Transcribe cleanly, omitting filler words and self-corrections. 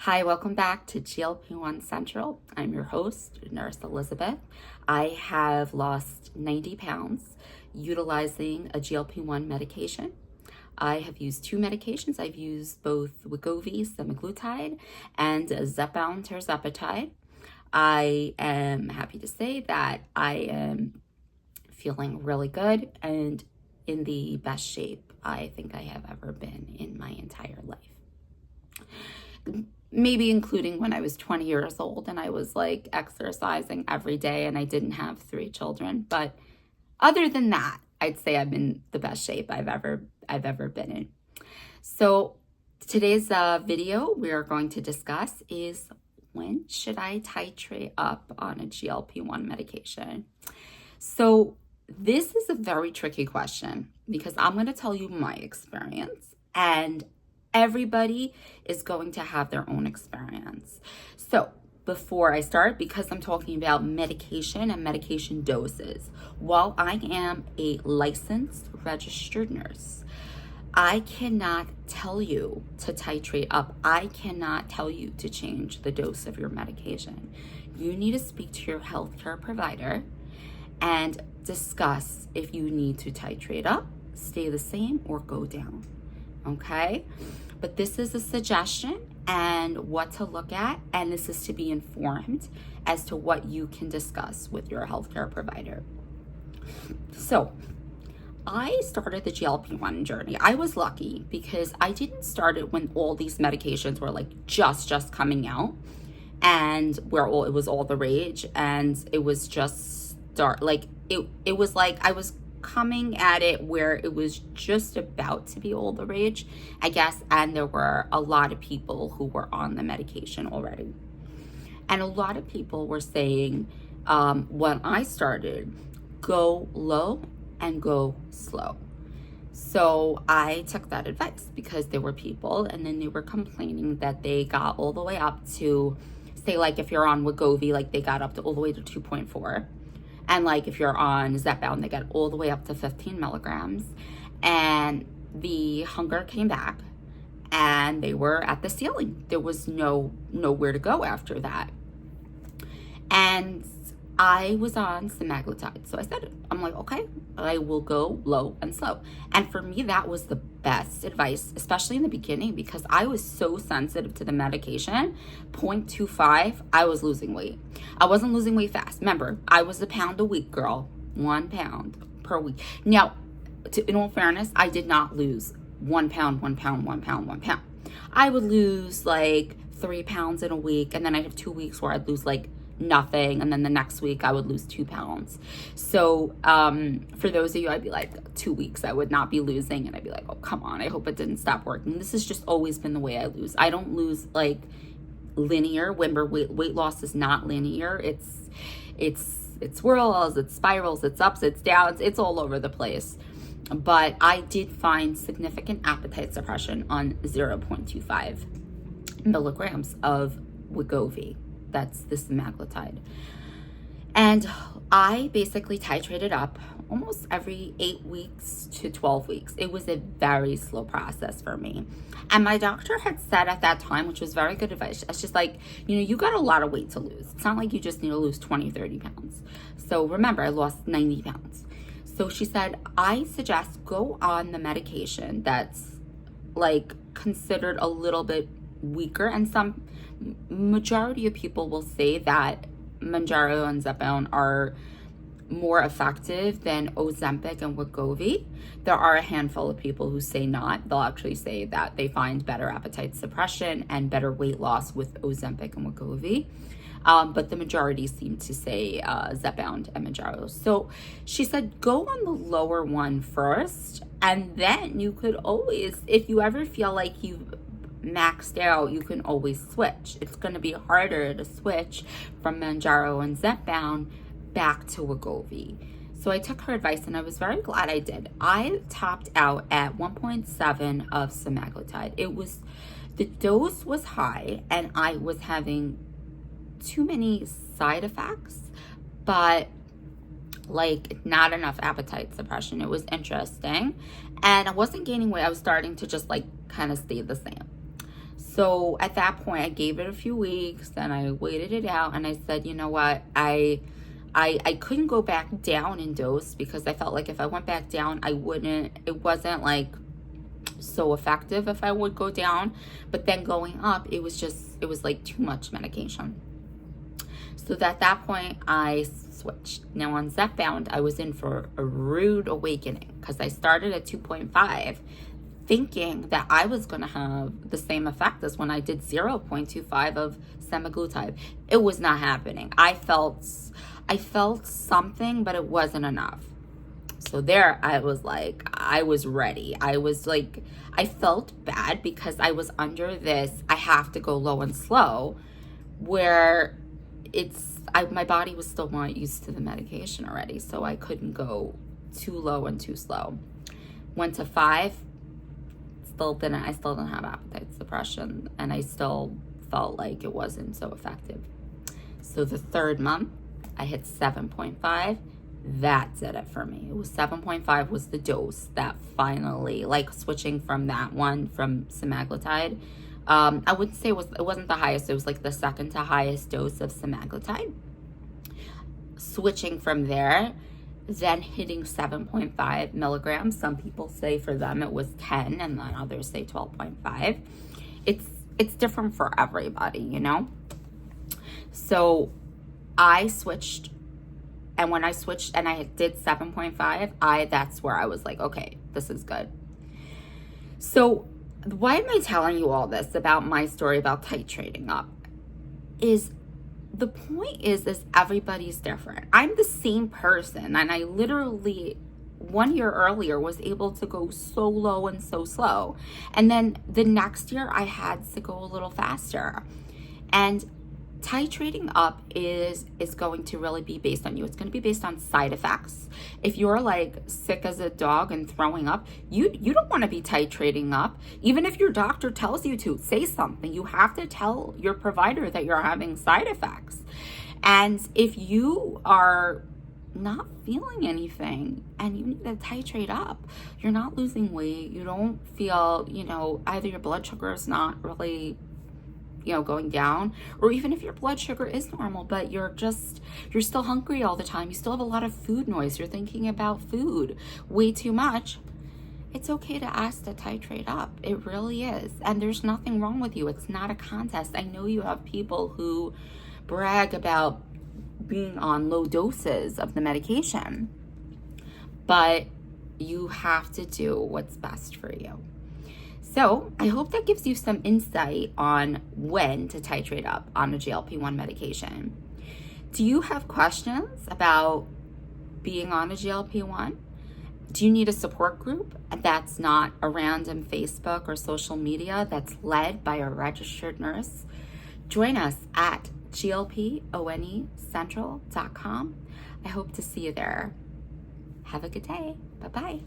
Hi, welcome back to GLP-1 Central. I'm your host, Nurse Elizabeth. I have lost 90 pounds utilizing a GLP-1 medication. I have used two medications. I've used both Wegovy, semaglutide, and Zepbound, tirzepatide. I am happy to say that I am feeling really good and in the best shape I think I have ever been in my entire life. Maybe including when I was 20 years old and I was like exercising every day and I didn't have 3 children. But other than that, I'd say I'm in the best shape I've ever been in. So today's video we're going to discuss is, when should I titrate up on a GLP-1 medication? So this is a very tricky question because I'm going to tell you my experience, and everybody is going to have their own experience. So before I start, because I'm talking about medication and medication doses, while I am a licensed registered nurse, I cannot tell you to titrate up. I cannot tell you to change the dose of your medication. You need to speak to your healthcare provider and discuss if you need to titrate up, stay the same, or go down. Okay? But this is a suggestion and what to look at, and this is to be informed as to what you can discuss with your healthcare provider. So I started the GLP-1 journey. I was lucky because I didn't start it when all these medications were like just coming out and where it was all the rage, and it was just it was like I was coming at it where it was just about to be all the rage, I guess, and there were a lot of people who were on the medication already. And a lot of people were saying, when I started, go low and go slow. So I took that advice because there were people, and then they were complaining that they got all the way up to, say, like if you're on Wegovy, like they got up to all the way to 2.4. And like if you're on Zepbound, they get all the way up to 15 milligrams. And the hunger came back and they were at the ceiling. There was nowhere to go after that. And I was on semaglutide. So I said it. I'm like, okay, I will go low and slow. And for me, that was the best advice, especially in the beginning, because I was so sensitive to the medication. 0.25, I was losing weight. I wasn't losing weight fast. Remember, I was a pound a week, girl. 1 pound per week. Now, in all fairness, I did not lose 1 pound, 1 pound, 1 pound, 1 pound. I would lose like 3 pounds in a week, and then I'd have 2 weeks where I'd lose like nothing, and then the next week I would lose 2 pounds. So for those of you, I'd be like 2 weeks I would not be losing, and I'd be like, oh come on, I hope it didn't stop working. This has just always been the way I lose. I don't lose like linear. Remember, weight loss is not linear. It swirls, it spirals, it's ups, it's downs, it's all over the place. But I did find significant appetite suppression on 0.25 milligrams of Wegovy. That's the semaglutide. And I basically titrated up almost every 8 weeks to 12 weeks. It was a very slow process for me. And my doctor had said at that time, which was very good advice, it's just like, you got a lot of weight to lose. It's not like you just need to lose 20, 30 pounds. So remember, I lost 90 pounds. So she said, I suggest go on the medication that's like considered a little bit weaker, and some majority of people will say that Mounjaro and Zepbound are more effective than Ozempic and Wegovy. There are a handful of people who say not. They'll actually say that they find better appetite suppression and better weight loss with Ozempic and Wegovy. But the majority seem to say Zepbound and Mounjaro. So she said, go on the lower one first, and then you could always, if you ever feel like you've maxed out, you can always switch. It's going to be harder to switch from Mounjaro and Zepbound back to Wegovy. So I took her advice, and I was very glad I did. I topped out at 1.7 of semaglutide. The dose was high, and I was having too many side effects, but like not enough appetite suppression. It was interesting, and I wasn't gaining weight. I was starting to just like kind of stay the same. So at that point, I gave it a few weeks and I waited it out, and I said, you know what, I couldn't go back down in dose because I felt like if I went back down, it wasn't like so effective if I would go down. But then going up, it was like too much medication. So at that point, I switched. Now on Zepbound, I was in for a rude awakening because I started at 2.5 thinking that I was going to have the same effect as when I did 0.25 of semaglutide. It was not happening. I felt something, but it wasn't enough. So there I was like, I was ready. I felt bad because I was under this, I have to go low and slow, where my body was still not used to the medication already. So I couldn't go too low and too slow. Went to 5. I still didn't have appetite suppression, and I still felt like it wasn't so effective. So the third month, I hit 7.5. That did it for me. It was 7.5 was the dose that finally, like switching from that one, from semaglutide. I wouldn't say it wasn't the highest. It was like the second to highest dose of semaglutide. Switching from there, then hitting 7.5 milligrams. Some people say for them it was 10, and then others say 12.5. It's different for everybody, you know? So I switched, and when I switched and I did 7.5, that's where I was like, okay, this is good. So why am I telling you all this about my story about titrating up? The point is everybody's different. I'm the same person, and I literally 1 year earlier was able to go so low and so slow. And then the next year I had to go a little faster. And titrating up is going to really be based on you. It's going to be based on side effects. If you're like sick as a dog and throwing up, you don't want to be titrating up. Even if your doctor tells you to, say something. You have to tell your provider that you're having side effects. And if you are not feeling anything and you need to titrate up, you're not losing weight, you don't feel, either your blood sugar is not really going down, or even if your blood sugar is normal, but you're still hungry all the time, you still have a lot of food noise, you're thinking about food way too much, it's okay to ask to titrate up. It really is. And there's nothing wrong with you. It's not a contest. I know you have people who brag about being on low doses of the medication, but you have to do what's best for you. So I hope that gives you some insight on when to titrate up on a GLP-1 medication. Do you have questions about being on a GLP-1? Do you need a support group that's not a random Facebook or social media, that's led by a registered nurse? Join us at GLPONECentral.com. I hope to see you there. Have a good day. Bye-bye.